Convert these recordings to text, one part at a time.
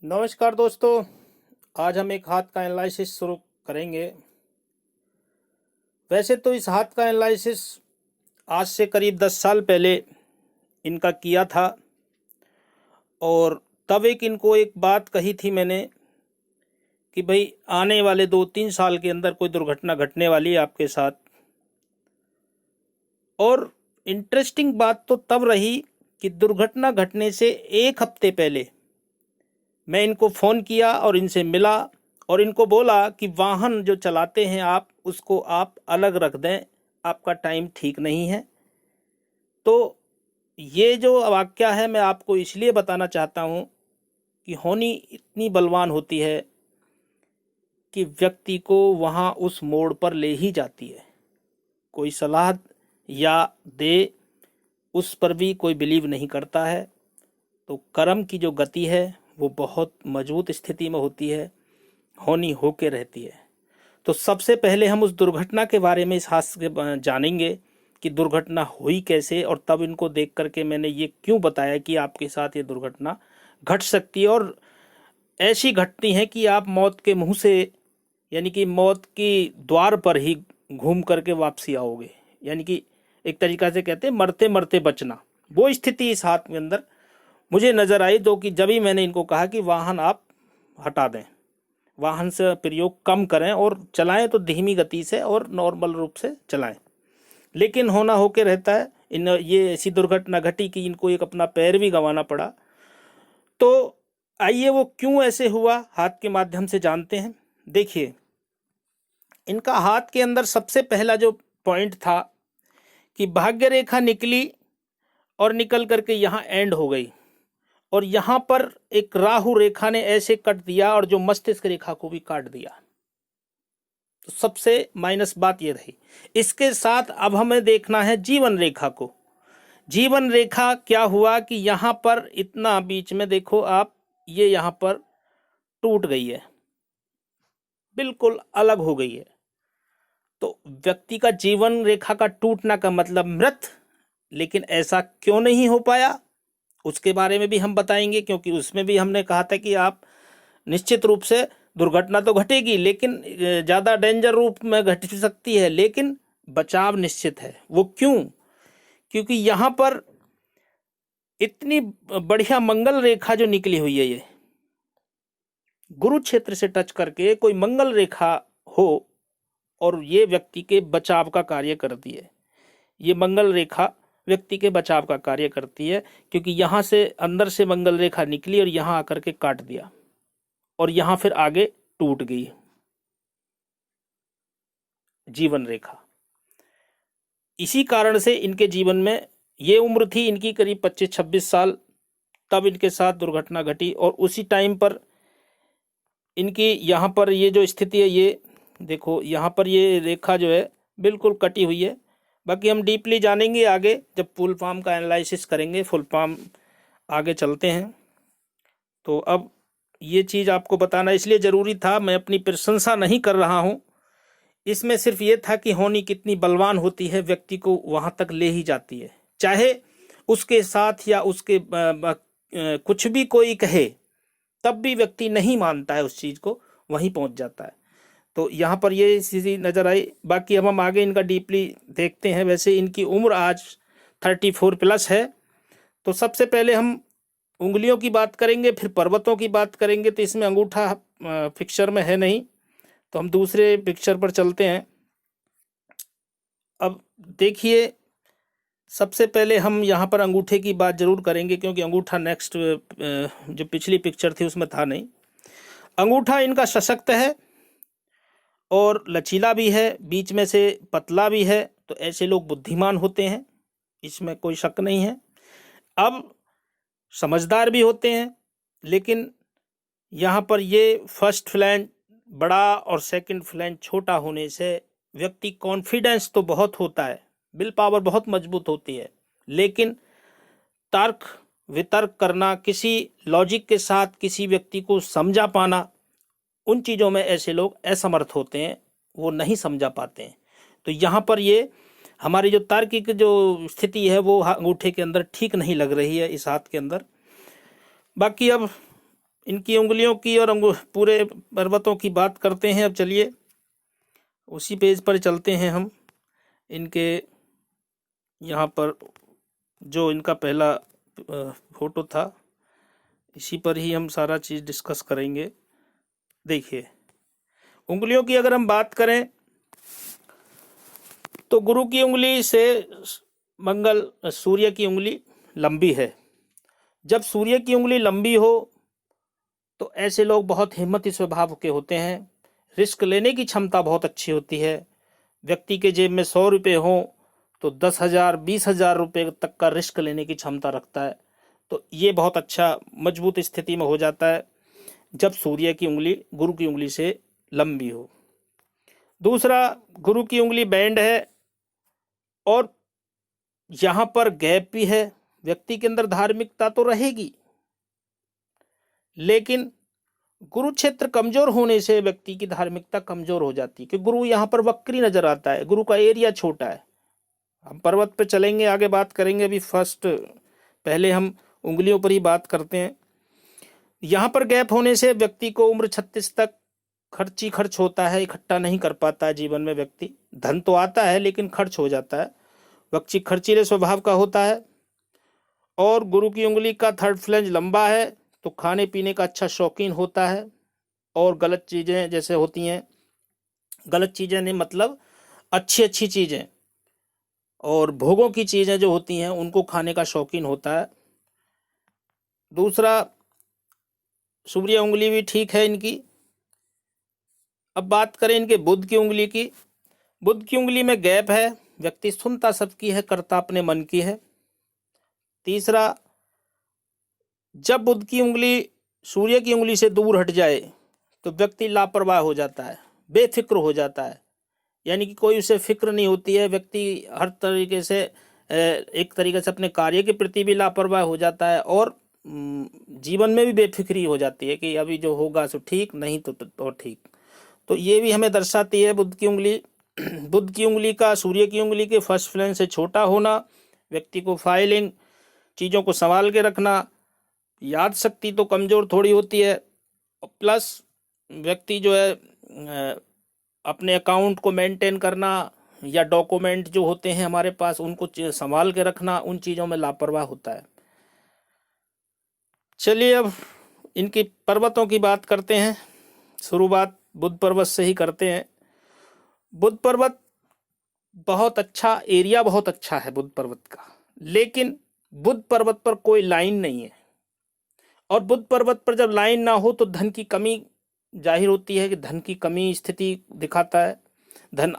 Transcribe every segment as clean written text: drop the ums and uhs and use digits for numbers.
नमस्कार दोस्तों। आज हम एक हाथ का एनालिसिस शुरू करेंगे। वैसे तो इस हाथ का एनालिसिस आज से करीब 10 साल पहले इनका किया था और तब इनको एक बात कही थी मैंने कि भाई आने वाले 2-3 साल के अंदर कोई दुर्घटना घटने वाली है आपके साथ। और इंटरेस्टिंग बात तो तब रही कि दुर्घटना घटने से एक हफ्ते पहले मैं इनको फ़ोन किया और इनसे मिला और इनको बोला कि वाहन जो चलाते हैं आप उसको आप अलग रख दें, आपका टाइम ठीक नहीं है। तो ये जो वाक़या है मैं आपको इसलिए बताना चाहता हूँ कि होनी इतनी बलवान होती है कि व्यक्ति को वहाँ उस मोड़ पर ले ही जाती है। कोई सलाह या दे उस पर भी कोई बिलीव नहीं करता है। तो कर्म की जो गति है वो बहुत मजबूत स्थिति में होती है, होनी होके रहती है। तो सबसे पहले हम उस दुर्घटना के बारे में इस हादसे के जानेंगे कि दुर्घटना हुई कैसे, और तब इनको देख करके मैंने ये क्यों बताया कि आपके साथ ये दुर्घटना घट सकती है और ऐसी घटती है कि आप मौत के मुंह से यानी कि मौत की द्वार पर ही घूम करके वापसी आओगे। यानी कि एक तरीका से कहते हैं मरते मरते बचना। वो स्थिति इस हाथ के अंदर मुझे नज़र आई। तो कि जब ही मैंने इनको कहा कि वाहन आप हटा दें, वाहन से प्रयोग कम करें और चलाएं तो धीमी गति से और नॉर्मल रूप से चलाएं। लेकिन होना होके रहता है। ये ऐसी दुर्घटना घटी कि इनको एक अपना पैर भी गंवाना पड़ा। तो आइए वो क्यों ऐसे हुआ हाथ के माध्यम से जानते हैं। देखिए, इनका हाथ के अंदर सबसे पहला जो पॉइंट था कि भाग्य रेखा निकली और निकल करके यहाँ एंड हो गई और यहाँ पर एक राहु रेखा ने ऐसे कट दिया और जो मस्तिष्क रेखा को भी काट दिया। तो सबसे माइनस बात ये रही। इसके साथ अब हमें देखना है जीवन रेखा को। जीवन रेखा क्या हुआ कि यहाँ पर इतना बीच में देखो आप, ये यहाँ पर टूट गई है, बिल्कुल अलग हो गई है। तो व्यक्ति का जीवन रेखा का टूटना का मतलब मृत। लेकिन ऐसा क्यों नहीं हो पाया उसके बारे में भी हम बताएंगे, क्योंकि उसमें भी हमने कहा था कि आप निश्चित रूप से दुर्घटना तो घटेगी लेकिन ज़्यादा डेंजर रूप में घट सकती है, लेकिन बचाव निश्चित है। वो क्यों? क्योंकि यहाँ पर इतनी बढ़िया मंगल रेखा जो निकली हुई है, ये गुरु क्षेत्र से टच करके कोई मंगल रेखा हो और ये व्यक्ति के बचाव का कार्य करती है। ये मंगल रेखा व्यक्ति के बचाव का कार्य करती है, क्योंकि यहाँ से अंदर से मंगल रेखा निकली और यहाँ आकर के काट दिया और यहाँ फिर आगे टूट गई जीवन रेखा। इसी कारण से इनके जीवन में ये उम्र थी इनकी करीब 25-26 साल, तब इनके साथ दुर्घटना घटी। और उसी टाइम पर इनकी यहाँ पर ये जो स्थिति है, ये देखो यहाँ पर ये रेखा जो है बिल्कुल कटी हुई है। बाकी हम डीपली जानेंगे आगे जब फुल फॉर्म का एनालिसिस करेंगे। फुल फॉर्म आगे चलते हैं। तो अब ये चीज़ आपको बताना इसलिए ज़रूरी था। मैं अपनी प्रशंसा नहीं कर रहा हूँ, इसमें सिर्फ ये था कि होनी कितनी बलवान होती है, व्यक्ति को वहाँ तक ले ही जाती है। चाहे उसके साथ या उसके कुछ भी कोई कहे, तब भी व्यक्ति नहीं मानता है उस चीज़ को, वहीं पहुँच जाता है। तो यहाँ पर ये चीज़ नज़र आई। बाकी अब हम आगे इनका डीपली देखते हैं। वैसे इनकी उम्र आज 34+ है। तो सबसे पहले हम उंगलियों की बात करेंगे, फिर पर्वतों की बात करेंगे। तो इसमें अंगूठा पिक्चर में है नहीं, तो हम दूसरे पिक्चर पर चलते हैं। अब देखिए, सबसे पहले हम यहाँ पर अंगूठे की बात ज़रूर करेंगे, क्योंकि अंगूठा नेक्स्ट जो पिछली पिक्चर थी उसमें था नहीं। अंगूठा इनका सशक्त है और लचीला भी है, बीच में से पतला भी है। तो ऐसे लोग बुद्धिमान होते हैं, इसमें कोई शक नहीं है। अब समझदार भी होते हैं, लेकिन यहाँ पर ये फर्स्ट फ्लैंज बड़ा और सेकंड फ्लैंज छोटा होने से व्यक्ति कॉन्फिडेंस तो बहुत होता है, विल पावर बहुत मजबूत होती है, लेकिन तर्क वितर्क करना, किसी लॉजिक के साथ किसी व्यक्ति को समझा पाना, उन चीज़ों में ऐसे लोग असमर्थ होते हैं, वो नहीं समझा पाते हैं। तो यहाँ पर ये हमारी जो तार्किक जो स्थिति है वो अंगूठे के अंदर ठीक नहीं लग रही है इस हाथ के अंदर। बाकी अब इनकी उंगलियों की और पूरे पर्वतों की बात करते हैं। अब चलिए उसी पेज पर चलते हैं हम। इनके यहाँ पर जो इनका पहला फोटो था, इसी पर ही हम सारा चीज़ डिस्कस करेंगे। देखिए, उंगलियों की अगर हम बात करें तो गुरु की उंगली से सूर्य की उंगली लंबी है। जब सूर्य की उंगली लंबी हो तो ऐसे लोग बहुत हिम्मती स्वभाव के होते हैं। रिस्क लेने की क्षमता बहुत अच्छी होती है। व्यक्ति के जेब में 100 रुपये हों तो 10,000 20,000 रुपये तक का रिस्क लेने की क्षमता रखता है। तो ये बहुत अच्छा मजबूत स्थिति में हो जाता है जब सूर्य की उंगली गुरु की उंगली से लंबी हो। दूसरा, गुरु की उंगली बैंड है और यहाँ पर गैप भी है। व्यक्ति के अंदर धार्मिकता तो रहेगी, लेकिन गुरु क्षेत्र कमजोर होने से व्यक्ति की धार्मिकता कमजोर हो जाती है, कि गुरु यहाँ पर वक्री नजर आता है। गुरु का एरिया छोटा है। हम पर्वत पे चलेंगे, आगे बात करेंगे। अभी पहले हम उंगलियों पर ही बात करते हैं। यहाँ पर गैप होने से व्यक्ति को उम्र 36 तक खर्च होता है, इकट्ठा नहीं कर पाता है जीवन में। व्यक्ति धन तो आता है लेकिन खर्च हो जाता है। व्यक्ति खर्चीले स्वभाव का होता है। और गुरु की उंगली का थर्ड फ्लैंज लंबा है तो खाने पीने का अच्छा शौकीन होता है। और गलत चीज़ें जैसे होती हैं, गलत चीज़ें नहीं मतलब अच्छी अच्छी चीज़ें और भोगों की चीज़ें जो होती हैं उनको खाने का शौकीन होता है। दूसरा, सूर्य उंगली भी ठीक है इनकी। अब बात करें इनके बुध की उंगली की। बुध की उंगली में गैप है। व्यक्ति सुनता सबकी है, करता अपने मन की है। तीसरा, जब बुध की उंगली सूर्य की उंगली से दूर हट जाए तो व्यक्ति लापरवाह हो जाता है, बेफिक्र हो जाता है। यानी कि कोई उसे फिक्र नहीं होती है। व्यक्ति हर तरीके से एक तरीके से अपने कार्य के प्रति भी लापरवाह हो जाता है और जीवन में भी बेफिक्री हो जाती है कि अभी जो होगा सो ठीक, नहीं तो ठीक। तो ये भी हमें दर्शाती है बुध की उंगली। बुध की उंगली का सूर्य की उंगली के फर्स्ट फ्लैंज से छोटा होना, व्यक्ति को फाइलिंग, चीज़ों को संभाल के रखना, याद शक्ति तो कमज़ोर थोड़ी होती है। प्लस व्यक्ति जो है अपने अकाउंट को मेंटेन करना या डॉक्यूमेंट जो होते हैं हमारे पास उनको संभाल के रखना, उन चीज़ों में लापरवाह होता है। चलिए अब इनकी पर्वतों की बात करते हैं। शुरुआत बुध पर्वत से ही करते हैं। बुध पर्वत बहुत अच्छा एरिया, बहुत अच्छा है बुध पर्वत का, लेकिन बुध पर्वत पर कोई लाइन नहीं है। और बुध पर्वत पर जब लाइन ना हो तो धन की कमी जाहिर होती है, कि धन की कमी स्थिति दिखाता है। धन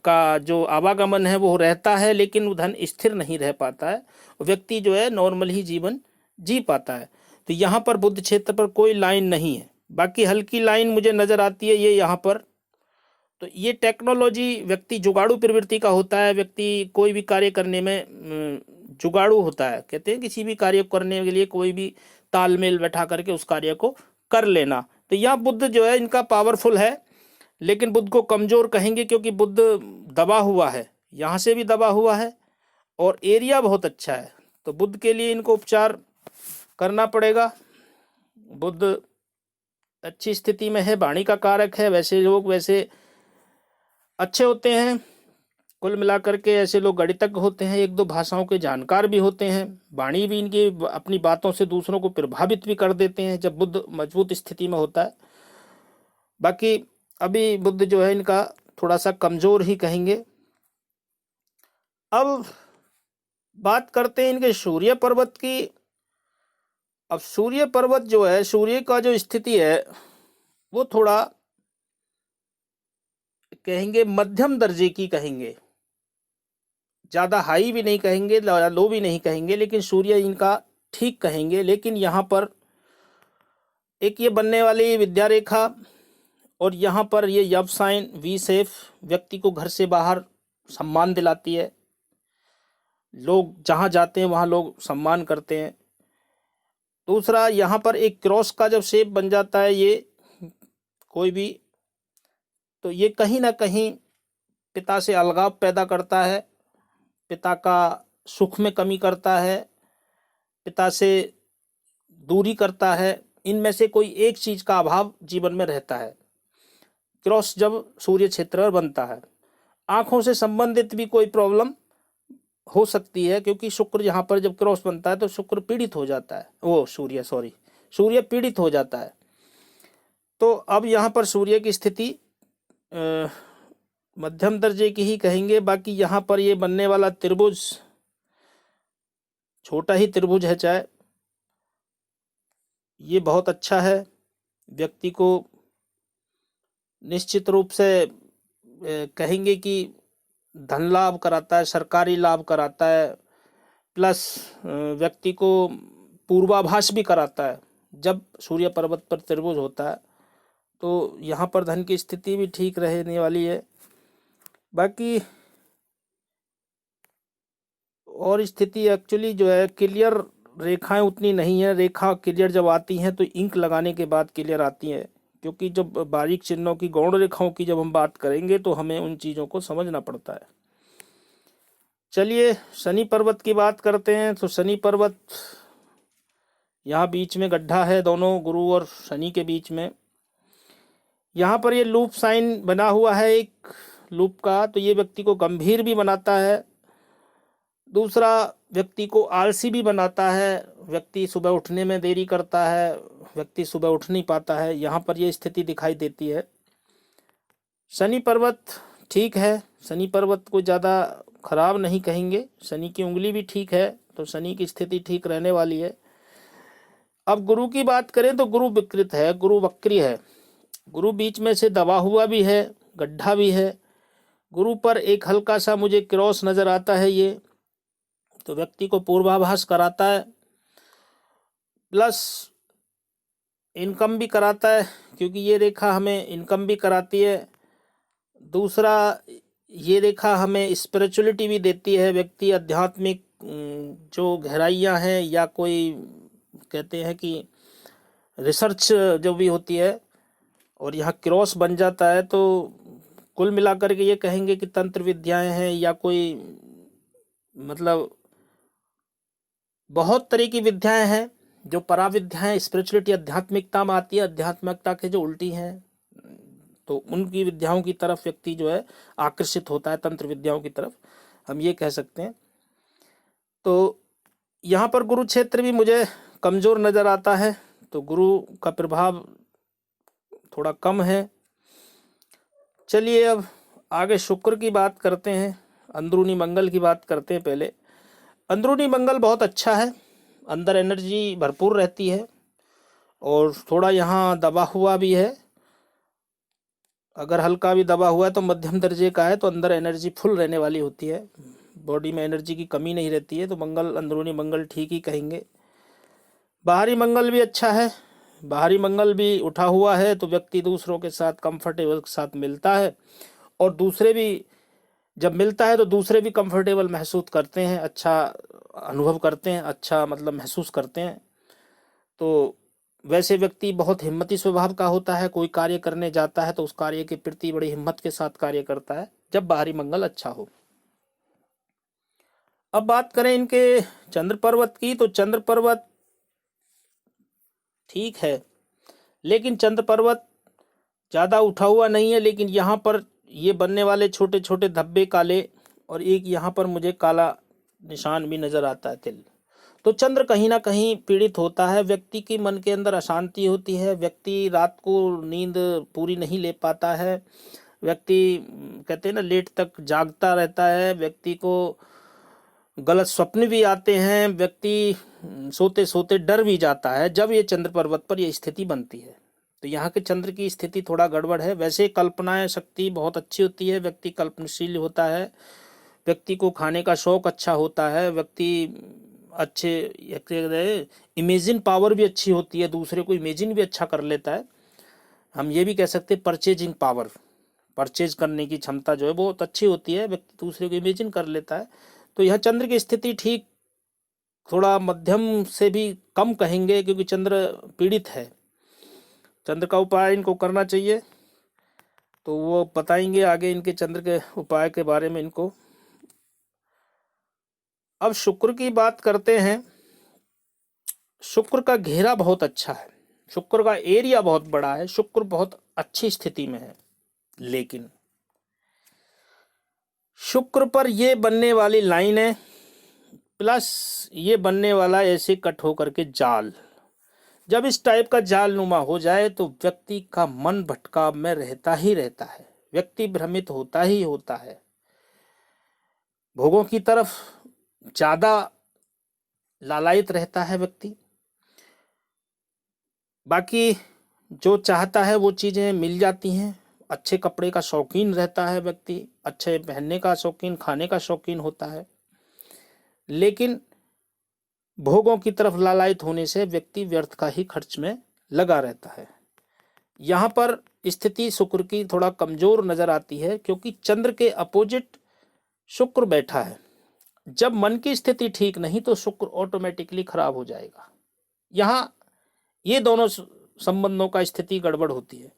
का जो आवागमन है वो रहता है, लेकिन वो धन स्थिर नहीं रह पाता है। व्यक्ति जो है नॉर्मल ही जीवन जी पाता है। तो यहाँ पर बुध क्षेत्र पर कोई लाइन नहीं है। बाकी हल्की लाइन मुझे नज़र आती है ये यहाँ पर। तो ये टेक्नोलॉजी, व्यक्ति जुगाड़ू प्रवृत्ति का होता है। व्यक्ति कोई भी कार्य करने में जुगाड़ू होता है। कहते हैं किसी भी कार्य को करने के लिए कोई भी तालमेल बैठा करके उस कार्य को कर लेना। तो यह बुध जो है इनका पावरफुल है, लेकिन बुध को कमजोर कहेंगे क्योंकि बुध दबा हुआ है, यहाँ से भी दबा हुआ है और एरिया बहुत अच्छा है। तो बुध के लिए इनको उपचार करना पड़ेगा। बुध अच्छी स्थिति में है, वाणी का कारक है। वैसे लोग वैसे अच्छे होते हैं। कुल मिलाकर के ऐसे लोग गणितज्ञ होते हैं, एक दो भाषाओं के जानकार भी होते हैं। वाणी भी इनकी अपनी बातों से दूसरों को प्रभावित भी कर देते हैं जब बुध मजबूत स्थिति में होता है। बाकी अभी बुध जो है इनका थोड़ा सा कमजोर ही कहेंगे। अब बात करते हैं इनके सूर्य पर्वत की। अब सूर्य पर्वत जो है, सूर्य का जो स्थिति है वो थोड़ा कहेंगे मध्यम दर्जे की कहेंगे। ज़्यादा हाई भी नहीं कहेंगे, लो भी नहीं कहेंगे, लेकिन सूर्य इनका ठीक कहेंगे। लेकिन यहाँ पर एक ये बनने वाली विद्या रेखा और यहाँ पर ये यव साइन वी सेफ व्यक्ति को घर से बाहर सम्मान दिलाती है। लोग जहाँ जाते हैं वहाँ लोग सम्मान करते हैं। दूसरा, यहाँ पर एक क्रॉस का जब शेप बन जाता है ये कोई भी, तो ये कहीं ना कहीं पिता से अलगाव पैदा करता है, पिता का सुख में कमी करता है, पिता से दूरी करता है। इनमें से कोई एक चीज का अभाव जीवन में रहता है क्रॉस जब सूर्य क्षेत्र पर बनता है। आंखों से संबंधित भी कोई प्रॉब्लम हो सकती है, क्योंकि शुक्र यहाँ पर जब क्रॉस बनता है तो शुक्र पीड़ित हो जाता है, वो सूर्य पीड़ित हो जाता है। तो अब यहाँ पर सूर्य की स्थिति मध्यम दर्जे की ही कहेंगे। बाकी यहाँ पर ये बनने वाला त्रिभुज छोटा ही त्रिभुज है, चाहे ये बहुत अच्छा है, व्यक्ति को निश्चित रूप से कहेंगे कि धन लाभ कराता है, सरकारी लाभ कराता है, प्लस व्यक्ति को पूर्वाभास भी कराता है। जब सूर्य पर्वत पर त्रिभुज होता है तो यहाँ पर धन की स्थिति भी ठीक रहने वाली है। बाकी और स्थिति एक्चुअली जो है क्लियर रेखाएं उतनी नहीं है। रेखा क्लियर जब आती हैं तो इंक लगाने के बाद क्लियर आती हैं, क्योंकि जब बारीक चिन्हों की गौण रेखाओं की जब हम बात करेंगे तो हमें उन चीज़ों को समझना पड़ता है। चलिए शनि पर्वत की बात करते हैं। तो शनि पर्वत यहाँ बीच में गड्ढा है दोनों गुरु और शनि के बीच में। यहाँ पर ये लूप साइन बना हुआ है एक लूप का, तो ये व्यक्ति को गंभीर भी बनाता है, दूसरा व्यक्ति को आलसी भी बनाता है। व्यक्ति सुबह उठने में देरी करता है, व्यक्ति सुबह उठ नहीं पाता है, यहाँ पर ये स्थिति दिखाई देती है। शनि पर्वत ठीक है, शनि पर्वत को ज़्यादा खराब नहीं कहेंगे, शनि की उंगली भी ठीक है, तो शनि की स्थिति ठीक रहने वाली है। अब गुरु की बात करें तो गुरु विकृत है, गुरु वक्री है, गुरु बीच में से दबा हुआ भी है, गड्ढा भी है। गुरु पर एक हल्का सा मुझे क्रॉस नजर आता है, ये तो व्यक्ति को पूर्वाभास कराता है, प्लस इनकम भी कराता है, क्योंकि ये रेखा हमें इनकम भी कराती है। दूसरा ये रेखा हमें स्पिरिचुअलिटी भी देती है। व्यक्ति आध्यात्मिक जो गहराइयाँ हैं या कोई कहते हैं कि रिसर्च जो भी होती है, और यहाँ क्रॉस बन जाता है, तो कुल मिलाकर के ये कहेंगे कि तंत्र विद्याएं हैं या कोई मतलब बहुत तरह की विद्याएं हैं जो पराविद्याएं स्पिरिचुअलिटी आध्यात्मिकता में आती है, आध्यात्मिकता के जो उल्टी हैं, तो उनकी विद्याओं की तरफ व्यक्ति जो है आकर्षित होता है, तंत्र विद्याओं की तरफ हम ये कह सकते हैं। तो यहाँ पर गुरु क्षेत्र भी मुझे कमजोर नजर आता है, तो गुरु का प्रभाव थोड़ा कम है। चलिए अब आगे शुक्र की बात करते हैं, अंदरूनी मंगल की बात करते हैं। पहले अंदरूनी मंगल बहुत अच्छा है, अंदर एनर्जी भरपूर रहती है, और थोड़ा यहाँ दबा हुआ भी है। अगर हल्का भी दबा हुआ है तो मध्यम दर्जे का है, तो अंदर एनर्जी फुल रहने वाली होती है, बॉडी में एनर्जी की कमी नहीं रहती है। तो मंगल, अंदरूनी मंगल ठीक ही कहेंगे। बाहरी मंगल भी अच्छा है, बाहरी मंगल भी उठा हुआ है, तो व्यक्ति दूसरों के साथ कंफर्टेबल के साथ मिलता है, और दूसरे भी जब मिलता है तो दूसरे भी कंफर्टेबल महसूस करते हैं, अच्छा अनुभव करते हैं, अच्छा मतलब महसूस करते हैं। तो वैसे व्यक्ति बहुत हिम्मती स्वभाव का होता है, कोई कार्य करने जाता है तो उस कार्य के प्रति बड़ी हिम्मत के साथ कार्य करता है जब बाहरी मंगल अच्छा हो। अब बात करें इनके चंद्र पर्वत की, तो चंद्र पर्वत ठीक है, लेकिन चंद्र पर्वत ज़्यादा उठा हुआ नहीं है। लेकिन यहाँ पर ये बनने वाले छोटे छोटे धब्बे काले, और एक यहाँ पर मुझे काला निशान भी नज़र आता है, तिल। तो चंद्र कहीं ना कहीं पीड़ित होता है, व्यक्ति के मन के अंदर अशांति होती है, व्यक्ति रात को नींद पूरी नहीं ले पाता है, व्यक्ति कहते हैं ना लेट तक जागता रहता है, व्यक्ति को गलत स्वप्न भी आते हैं, व्यक्ति सोते सोते डर भी जाता है जब ये चंद्र पर्वत पर यह स्थिति बनती है। तो यहाँ के चंद्र की स्थिति थोड़ा गड़बड़ है। वैसे कल्पनाएं शक्ति बहुत अच्छी होती है, व्यक्ति कल्पनाशील होता है, व्यक्ति को खाने का शौक अच्छा होता है, व्यक्ति अच्छे इमेजिन पावर भी अच्छी होती है, दूसरे को इमेजिन भी अच्छा कर लेता है। हम ये भी कह सकते हैं परचेजिंग पावर, परचेज करने की क्षमता जो है बहुत अच्छी होती है, व्यक्ति दूसरे को इमेजिन कर लेता है। तो यह चंद्र की स्थिति ठीक थोड़ा मध्यम से भी कम कहेंगे, क्योंकि चंद्र पीड़ित है। चंद्र का उपाय इनको करना चाहिए, तो वो बताएंगे आगे इनके चंद्र के उपाय के बारे में इनको। अब शुक्र की बात करते हैं। शुक्र का घेरा बहुत अच्छा है, शुक्र का एरिया बहुत बड़ा है, शुक्र बहुत अच्छी स्थिति में है, लेकिन शुक्र पर ये बनने वाली लाइन है प्लस ये बनने वाला ऐसे कट होकर के जाल, जब इस टाइप का जाल नुमा हो जाए तो व्यक्ति का मन भटकाव में रहता ही रहता है, व्यक्ति भ्रमित होता ही होता है, भोगों की तरफ ज्यादा लालायित रहता है व्यक्ति, बाकी जो चाहता है वो चीजें मिल जाती हैं, अच्छे कपड़े का शौकीन रहता है व्यक्ति, अच्छे पहनने का शौकीन, खाने का शौकीन होता है, लेकिन भोगों की तरफ लालायित होने से व्यक्ति व्यर्थ का ही खर्च में लगा रहता है। यहाँ पर स्थिति शुक्र की थोड़ा कमजोर नजर आती है, क्योंकि चंद्र के अपोजिट शुक्र बैठा है। जब मन की स्थिति ठीक नहीं तो शुक्र ऑटोमेटिकली खराब हो जाएगा। यहाँ ये दोनों संबंधों का स्थिति गड़बड़ होती है।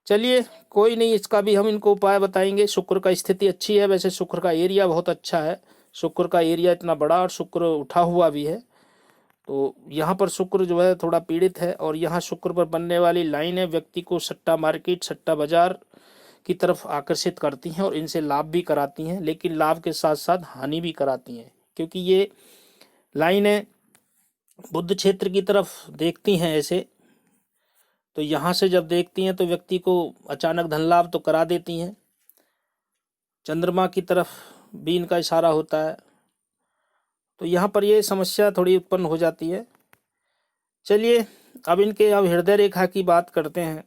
चलिए कोई नहीं, इसका भी हम इनको उपाय बताएंगे। शुक्र का स्थिति अच्छी है, वैसे शुक्र का एरिया बहुत अच्छा है, शुक्र का एरिया इतना बड़ा और शुक्र उठा हुआ भी है, तो यहाँ पर शुक्र जो है थोड़ा पीड़ित है। और यहाँ शुक्र पर बनने वाली लाइनें व्यक्ति को सट्टा मार्केट, सट्टा बाजार की तरफ आकर्षित करती हैं और इनसे लाभ भी कराती हैं, लेकिन लाभ के साथ साथ हानि भी कराती हैं, क्योंकि ये लाइनें बुध क्षेत्र की तरफ देखती हैं ऐसे, तो यहाँ से जब देखती हैं तो व्यक्ति को अचानक धन लाभ तो करा देती हैं। चंद्रमा की तरफ भी इनका इशारा होता है, तो यहाँ पर ये समस्या थोड़ी उत्पन्न हो जाती है। चलिए अब हृदय रेखा की बात करते हैं।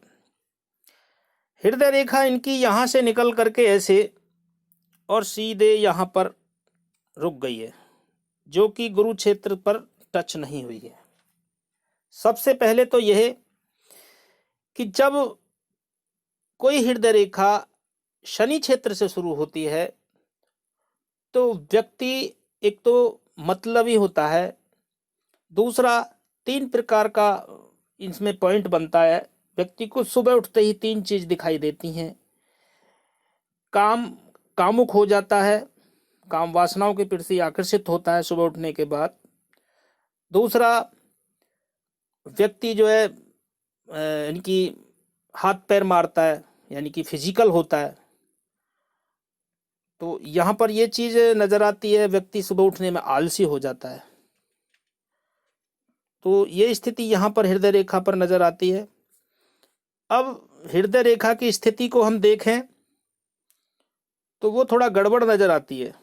हृदय रेखा इनकी यहाँ से निकल करके ऐसे और सीधे यहाँ पर रुक गई है, जो कि गुरु क्षेत्र पर टच नहीं हुई है। सबसे पहले तो यह कि जब कोई हृदय रेखा शनि क्षेत्र से शुरू होती है तो व्यक्ति एक तो मतलबी होता है, दूसरा 3 प्रकार का इसमें पॉइंट बनता है। व्यक्ति को सुबह उठते ही 3 चीज दिखाई देती हैं। कामुक हो जाता है, काम वासनाओं के प्रति आकर्षित होता है सुबह उठने के बाद। दूसरा, व्यक्ति जो है इनकी हाथ पैर मारता है, यानी कि फिजिकल होता है। तो यहाँ पर ये चीज नजर आती है, व्यक्ति सुबह उठने में आलसी हो जाता है। तो ये स्थिति यहाँ पर हृदय रेखा पर नजर आती है। अब हृदय रेखा की स्थिति को हम देखें तो वो थोड़ा गड़बड़ नजर आती है।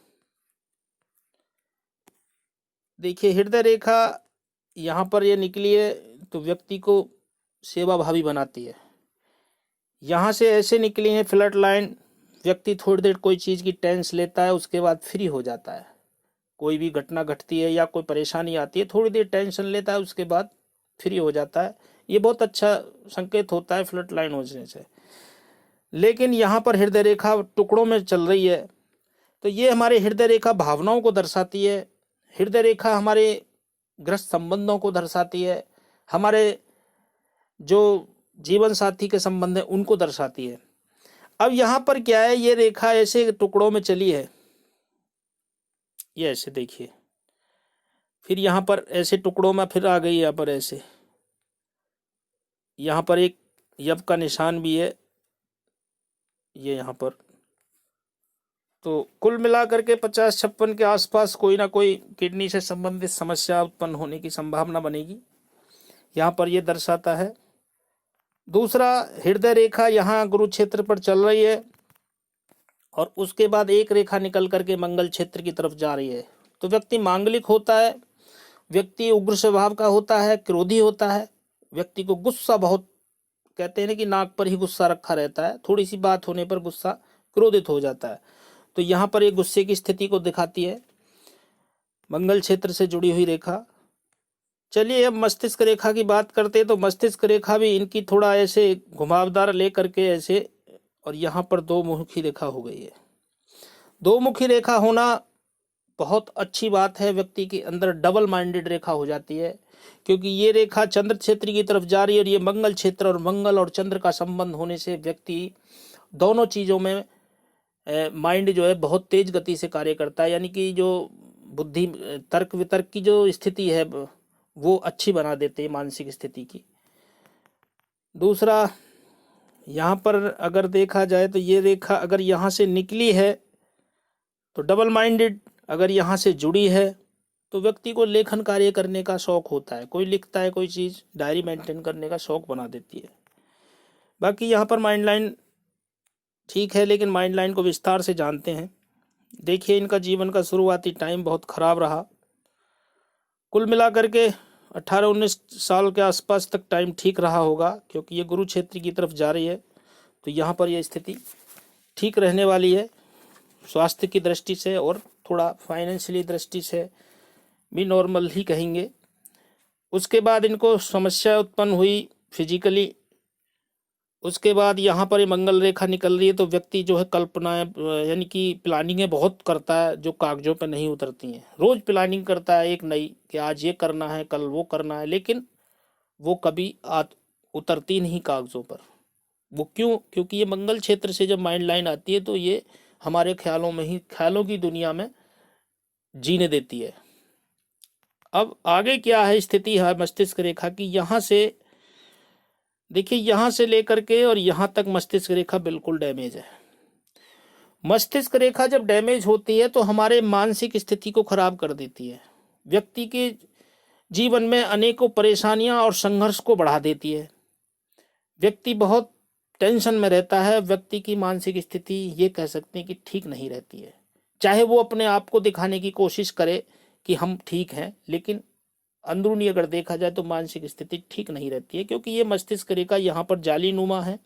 देखिए हृदय रेखा यहाँ पर ये निकली है तो व्यक्ति को सेवा भावी बनाती है। यहाँ से ऐसे निकली है फ्लड लाइन, व्यक्ति थोड़ी देर कोई चीज की टेंस लेता है, उसके बाद फ्री हो जाता है। कोई भी घटना घटती है या कोई परेशानी आती है, थोड़ी देर टेंशन लेता है, उसके बाद फ्री हो जाता है। ये बहुत अच्छा संकेत होता है फ्लड लाइन होने से। लेकिन यहाँ पर हृदय रेखा टुकड़ों में चल रही है, तो ये हमारे हृदय रेखा भावनाओं को दर्शाती है। हृदय रेखा हमारे ग्रस्त संबंधों को दर्शाती है, हमारे जो जीवन साथी के संबंध है उनको दर्शाती है। अब यहाँ पर क्या है, ये रेखा ऐसे टुकड़ों में चली है, ये ऐसे देखिए, फिर यहाँ पर ऐसे टुकड़ों में फिर आ गई, यहाँ पर ऐसे, यहाँ पर एक यव का निशान भी है, ये यहाँ पर। तो कुल मिलाकर के 50-56 के आसपास कोई ना कोई किडनी से संबंधित समस्या उत्पन्न होने की संभावना बनेगी, यहाँ पर ये दर्शाता है। दूसरा, हृदय रेखा यहाँ गुरु क्षेत्र पर चल रही है और उसके बाद एक रेखा निकल करके मंगल क्षेत्र की तरफ जा रही है। तो व्यक्ति मांगलिक होता है, व्यक्ति उग्र स्वभाव का होता है, क्रोधी होता है, व्यक्ति को गुस्सा बहुत, कहते हैं ना कि नाक पर ही गुस्सा रखा रहता है, थोड़ी सी बात होने पर गुस्सा क्रोधित हो जाता है। तो यहाँ पर एक गुस्से की स्थिति को दिखाती है मंगल क्षेत्र से जुड़ी हुई रेखा। चलिए अब मस्तिष्क रेखा की बात करते हैं। तो मस्तिष्क रेखा भी इनकी थोड़ा ऐसे घुमावदार लेकर के ऐसे, और यहाँ पर 2 मुखी रेखा हो गई है। 2 मुखी रेखा होना बहुत अच्छी बात है, व्यक्ति के अंदर डबल माइंडेड रेखा हो जाती है, क्योंकि ये रेखा चंद्र क्षेत्र की तरफ जा रही है और ये मंगल क्षेत्र, और मंगल और चंद्र का संबंध होने से व्यक्ति दोनों चीज़ों में माइंड जो है बहुत तेज गति से कार्य करता है, यानी कि जो बुद्धि तर्क वितर्क की जो स्थिति है वो अच्छी बना देते हैं मानसिक स्थिति की। दूसरा, यहाँ पर अगर देखा जाए तो ये रेखा अगर यहाँ से निकली है तो डबल माइंडेड, अगर यहाँ से जुड़ी है तो व्यक्ति को लेखन कार्य करने का शौक होता है, कोई लिखता है कोई चीज़, डायरी मेंटेन करने का शौक बना देती है। बाकी यहाँ पर माइंड लाइन ठीक है, लेकिन माइंड लाइन को विस्तार से जानते हैं। देखिए, इनका जीवन का शुरुआती टाइम बहुत ख़राब रहा। कुल मिलाकर के 18-19 साल के आसपास तक टाइम ठीक रहा होगा, क्योंकि ये गुरु क्षेत्र की तरफ जा रही है, तो यहाँ पर यह स्थिति ठीक रहने वाली है स्वास्थ्य की दृष्टि से, और थोड़ा फाइनेंशियली दृष्टि से भी नॉर्मल ही कहेंगे। उसके बाद इनको समस्या उत्पन्न हुई फिजिकली। उसके बाद यहाँ पर ये मंगल रेखा निकल रही है, तो व्यक्ति जो है कल्पनाएं यानी कि प्लानिंगें बहुत करता है जो कागजों पे नहीं उतरती हैं। रोज प्लानिंग करता है एक नई, कि आज ये करना है, कल वो करना है, लेकिन वो कभी उतरती नहीं कागजों पर। वो क्यों? क्योंकि ये मंगल क्षेत्र से जब माइंड लाइन आती है तो ये हमारे ख्यालों में ही, ख्यालों की दुनिया में जीने देती है। अब आगे क्या है स्थिति है मस्तिष्क रेखा की, यहाँ से देखिए, यहाँ से लेकर के और यहाँ तक मस्तिष्क रेखा बिल्कुल डैमेज है। मस्तिष्क रेखा जब डैमेज होती है तो हमारे मानसिक स्थिति को खराब कर देती है, व्यक्ति के जीवन में अनेकों परेशानियां और संघर्ष को बढ़ा देती है। व्यक्ति बहुत टेंशन में रहता है, व्यक्ति की मानसिक स्थिति ये कह सकते हैं कि ठीक नहीं रहती है। चाहे वो अपने आप को दिखाने की कोशिश करे कि हम ठीक हैं, लेकिन अंदरूनी अगर देखा जाए तो मानसिक स्थिति ठीक नहीं रहती है, क्योंकि ये मस्तिष्क रेखा यहाँ पर जालीनुमा है।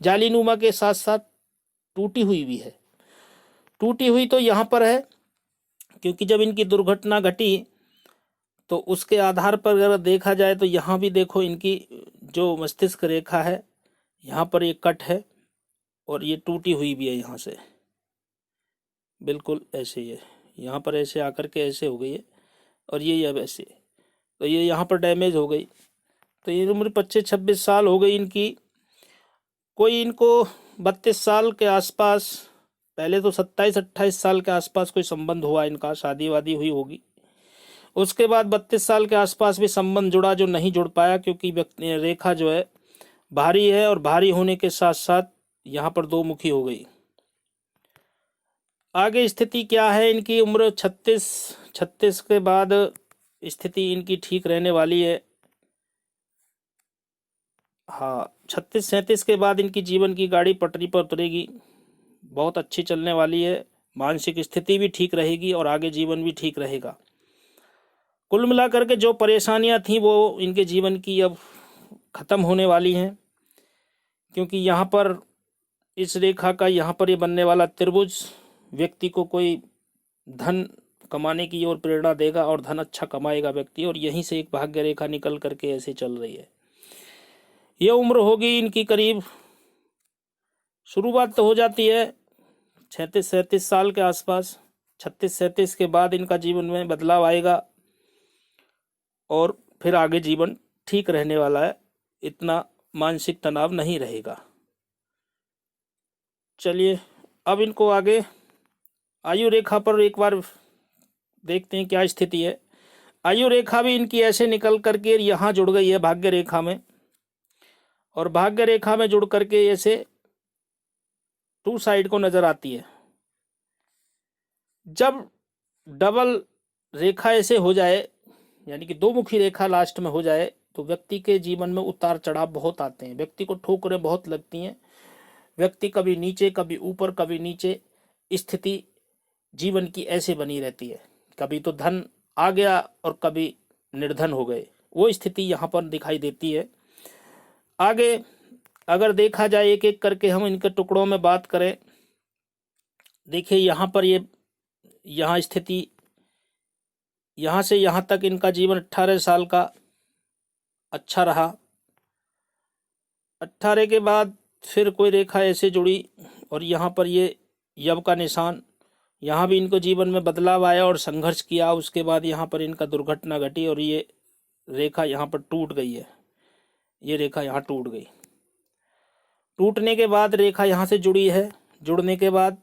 जालीनुमा के साथ साथ टूटी हुई भी है। टूटी हुई तो यहाँ पर है क्योंकि जब इनकी दुर्घटना घटी तो उसके आधार पर अगर देखा जाए तो यहाँ भी देखो, इनकी जो मस्तिष्क रेखा है यहाँ पर एक कट है और ये टूटी हुई भी है यहाँ से, बिल्कुल ऐसे ही है। यहाँ पर ऐसे आकर के ऐसे हो गई है और ये अब ऐसे, तो ये यहाँ पर डैमेज हो गई। तो ये उम्र 25-26 साल हो गई इनकी। कोई इनको 32 साल के आसपास, पहले तो 27-28 साल के आसपास कोई संबंध हुआ इनका, शादी वादी हुई होगी। उसके बाद 32 साल के आसपास भी संबंध जुड़ा जो नहीं जुड़ पाया, क्योंकि रेखा जो है भारी है और भारी होने के साथ साथ यहाँ पर दो मुखी हो गई। आगे स्थिति क्या है इनकी, उम्र 36 के बाद स्थिति इनकी ठीक रहने वाली है। हाँ, 36-37 के बाद इनकी जीवन की गाड़ी पटरी पर उतरेगी, बहुत अच्छी चलने वाली है। मानसिक स्थिति भी ठीक रहेगी और आगे जीवन भी ठीक रहेगा। कुल मिलाकर के जो परेशानियां थी वो इनके जीवन की अब खत्म होने वाली हैं, क्योंकि यहाँ पर इस रेखा का यहाँ पर ये बनने वाला त्रिभुज व्यक्ति को कोई धन कमाने की ओर प्रेरणा देगा और धन अच्छा कमाएगा व्यक्ति, और यहीं से एक भाग्य रेखा निकल करके ऐसे चल रही है। ये उम्र होगी इनकी करीब, शुरुआत तो हो जाती है 36-37 साल के आसपास। 36-37 के बाद इनका जीवन में बदलाव आएगा और फिर आगे जीवन ठीक रहने वाला है, इतना मानसिक तनाव नहीं रहेगा। चलिए अब इनको आगे आयु रेखा पर एक बार देखते हैं क्या स्थिति है। आयु रेखा भी इनकी ऐसे निकल करके यहाँ जुड़ गई है भाग्य रेखा में, और भाग्य रेखा में जुड़ करके ऐसे टू साइड को नजर आती है। जब डबल रेखा ऐसे हो जाए, यानी कि दो मुखी रेखा लास्ट में हो जाए, तो व्यक्ति के जीवन में उतार चढ़ाव बहुत आते हैं, व्यक्ति को ठोकरें बहुत लगती हैं। व्यक्ति कभी नीचे कभी ऊपर कभी नीचे, स्थिति जीवन की ऐसे बनी रहती है। कभी तो धन आ गया और कभी निर्धन हो गए, वो स्थिति यहाँ पर दिखाई देती है। आगे अगर देखा जाए एक एक करके हम इनके टुकड़ों में बात करें, देखिए यहाँ पर ये यहाँ स्थिति, यहाँ से यहाँ तक इनका जीवन 18 साल का अच्छा रहा। 18 के बाद फिर कोई रेखा ऐसे जुड़ी और यहाँ पर ये यव का निशान, यहाँ भी इनको जीवन में बदलाव आया और संघर्ष किया। उसके बाद यहाँ पर इनका दुर्घटना घटी और ये रेखा यहाँ पर टूट गई है, ये रेखा यहाँ टूट गई। टूटने के बाद रेखा यहाँ से जुड़ी है, जुड़ने के बाद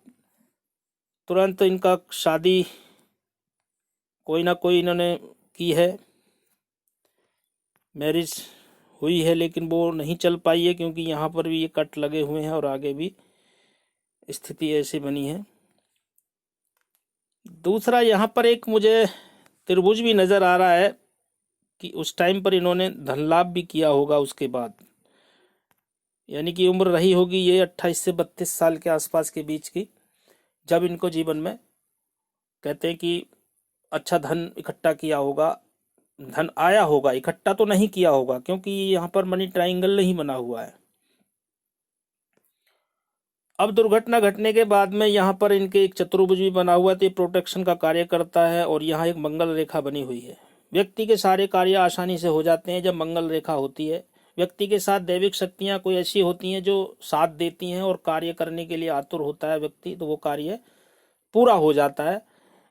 तुरंत इनका शादी कोई ना कोई इन्होंने की है, मैरिज हुई है, लेकिन वो नहीं चल पाई है क्योंकि यहाँ पर भी ये कट लगे हुए हैं और आगे भी स्थिति ऐसी बनी है। दूसरा, यहाँ पर एक मुझे त्रिभुज भी नज़र आ रहा है कि उस टाइम पर इन्होंने धन लाभ भी किया होगा उसके बाद, यानी कि उम्र रही होगी ये 28 से 32 साल के आसपास के बीच की, जब इनको जीवन में कहते हैं कि अच्छा धन इकट्ठा किया होगा, धन आया होगा, इकट्ठा तो नहीं किया होगा क्योंकि यहाँ पर मनी ट्रायंगल नहीं बना हुआ है। अब दुर्घटना घटने के बाद में यहाँ पर इनके एक चतुर्भुज भी बना हुआ है, तो ये प्रोटेक्शन का कार्य करता है और यहाँ एक मंगल रेखा बनी हुई है। व्यक्ति के सारे कार्य आसानी से हो जाते हैं जब मंगल रेखा होती है। व्यक्ति के साथ दैविक शक्तियाँ कोई ऐसी होती हैं जो साथ देती हैं और कार्य करने के लिए आतुर होता है व्यक्ति, तो वो कार्य पूरा हो जाता है।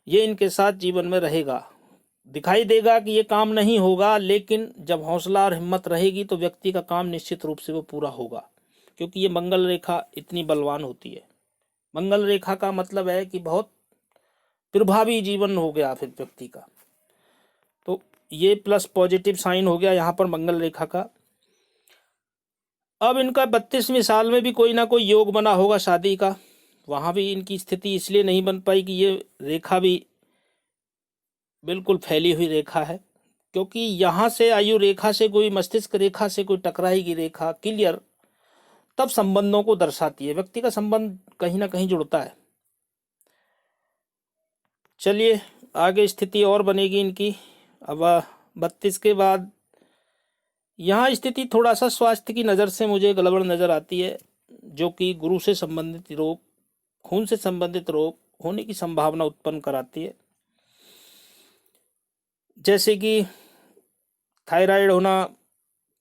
ये इनके साथ जीवन में रहेगा। दिखाई देगा कि ये काम नहीं होगा, लेकिन जब हौसला और हिम्मत रहेगी तो व्यक्ति का काम निश्चित रूप से वो पूरा होगा, क्योंकि ये मंगल रेखा इतनी बलवान होती है। मंगल रेखा का मतलब है कि बहुत प्रभावी जीवन हो गया फिर व्यक्ति का, तो ये प्लस पॉजिटिव साइन हो गया यहाँ पर मंगल रेखा का। अब इनका 32वीं साल में भी कोई ना कोई योग बना होगा शादी का, वहाँ भी इनकी स्थिति इसलिए नहीं बन पाई कि ये रेखा भी बिल्कुल फैली हुई रेखा है, क्योंकि यहाँ से आयु रेखा से कोई मस्तिष्क रेखा से कोई टकराएगी रेखा क्लियर, तब संबंधों को दर्शाती है। व्यक्ति का संबंध कहीं ना कहीं जुड़ता है। चलिए आगे स्थिति और बनेगी इनकी। अब 32 के बाद यहाँ स्थिति थोड़ा सा स्वास्थ्य की नज़र से मुझे गड़बड़ नज़र आती है, जो कि गुरु से संबंधित रोग, खून से संबंधित रोग होने की संभावना उत्पन्न कराती है, जैसे कि थायराइड होना,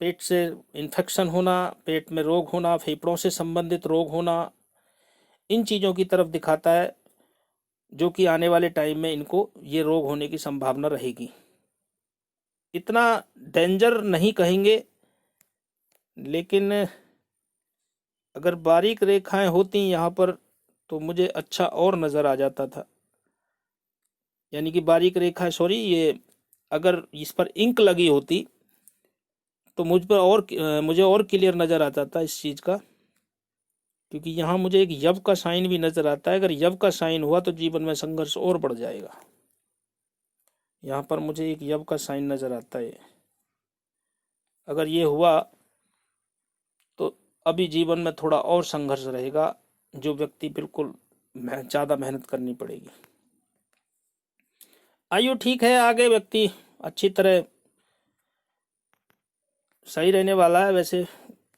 पेट से इन्फेक्शन होना, पेट में रोग होना, फेफड़ों से संबंधित रोग होना, इन चीज़ों की तरफ दिखाता है, जो कि आने वाले टाइम में इनको ये रोग होने की संभावना रहेगी। इतना डेंजर नहीं कहेंगे, लेकिन अगर बारीक रेखाएं होती यहाँ पर तो मुझे अच्छा और नज़र आ जाता था, यानी कि बारीक रेखा ये अगर इस पर इंक लगी होती तो मुझे और क्लियर नज़र आता था इस चीज़ का, क्योंकि यहाँ मुझे एक यव का साइन भी नज़र आता है। अगर यव का साइन हुआ तो जीवन में संघर्ष और बढ़ जाएगा। यहाँ पर मुझे एक यव का साइन नज़र आता है, अगर ये हुआ तो अभी जीवन में थोड़ा और संघर्ष रहेगा, जो व्यक्ति बिल्कुल ज़्यादा मेहनत करनी पड़ेगी। आयु ठीक है, आगे व्यक्ति अच्छी तरह सही रहने वाला है। वैसे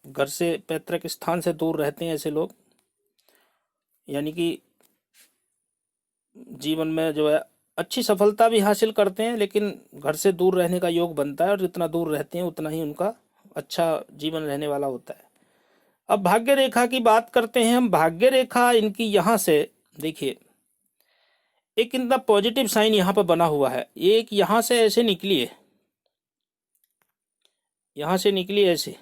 घर से, पैतृक स्थान से दूर रहते हैं ऐसे लोग, यानी कि जीवन में जो है अच्छी सफलता भी हासिल करते हैं, लेकिन घर से दूर रहने का योग बनता है और जितना दूर रहते हैं उतना ही उनका अच्छा जीवन रहने वाला होता है। अब भाग्य रेखा की बात करते हैं हम। भाग्य रेखा इनकी यहाँ से देखिए, एक इनका पॉजिटिव साइन यहाँ पर बना हुआ है, एक यहाँ से ऐसे निकली है, यहाँ से निकली ऐसे,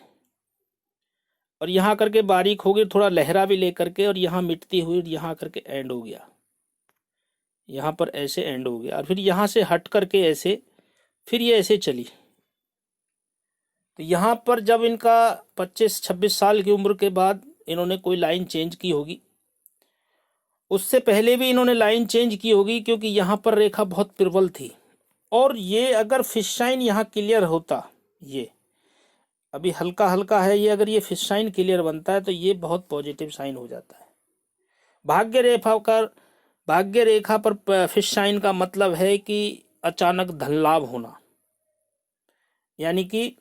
और यहाँ करके बारीक हो गई, थोड़ा लहरा भी लेकर के, और यहाँ मिटती हुई यहाँ करके एंड हो गया, यहाँ पर ऐसे एंड हो गया, और फिर यहाँ से हट करके ऐसे, फिर ये ऐसे चली। तो यहाँ पर जब इनका 25-26 साल की उम्र के बाद इन्होंने कोई लाइन चेंज की होगी, उससे पहले भी इन्होंने लाइन चेंज की होगी, क्योंकि यहाँ पर रेखा बहुत प्रबल थी। और ये अगर फिश साइन यहाँ क्लियर होता, ये अभी हल्का हल्का है, ये अगर ये फिश साइन क्लियर बनता है तो ये बहुत पॉजिटिव साइन हो जाता है। भाग्य रेखा पर फिश साइन का मतलब है कि अचानक धन लाभ होना, यानी कि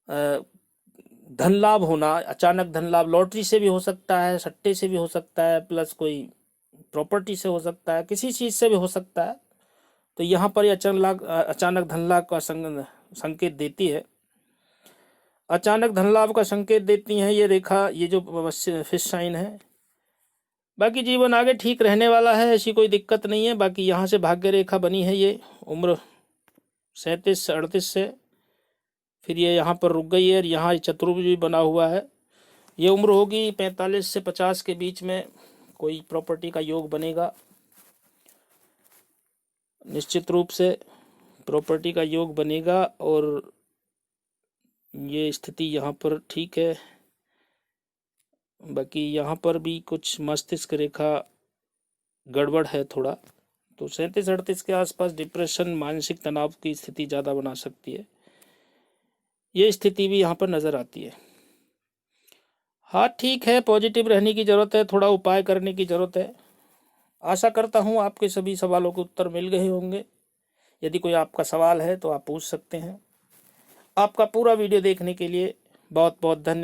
धन लाभ होना, अचानक धन लाभ लॉटरी से भी हो सकता है, सट्टे से भी हो सकता है, प्लस कोई प्रॉपर्टी से हो सकता है, किसी चीज़ से भी हो सकता है। तो यहाँ पर अचानक धन लाभ का संकेत देती है, अचानक धन लाभ का संकेत देती है ये रेखा, ये जो फिश साइन है। बाकी जीवन आगे ठीक रहने वाला है, ऐसी कोई दिक्कत नहीं है। बाकी यहाँ से भाग्य रेखा बनी है, ये उम्र 37 से 38 से, फिर ये यहाँ पर रुक गई है, और यहाँ चतुर्भुज भी बना हुआ है। ये उम्र होगी 45 से 50 के बीच में कोई प्रॉपर्टी का योग बनेगा, निश्चित रूप से प्रॉपर्टी का योग बनेगा। और ये स्थिति यहाँ पर ठीक है, बाकी यहाँ पर भी कुछ मस्तिष्क रेखा गड़बड़ है थोड़ा, तो 37-38 के आसपास डिप्रेशन, मानसिक तनाव की स्थिति ज़्यादा बना सकती है। ये स्थिति भी यहाँ पर नज़र आती है। हाँ ठीक है, पॉजिटिव रहने की ज़रूरत है, थोड़ा उपाय करने की ज़रूरत है। आशा करता हूँ आपके सभी सवालों के उत्तर मिल गए होंगे। यदि कोई आपका सवाल है तो आप पूछ सकते हैं। आपका पूरा वीडियो देखने के लिए बहुत बहुत धन्यवाद।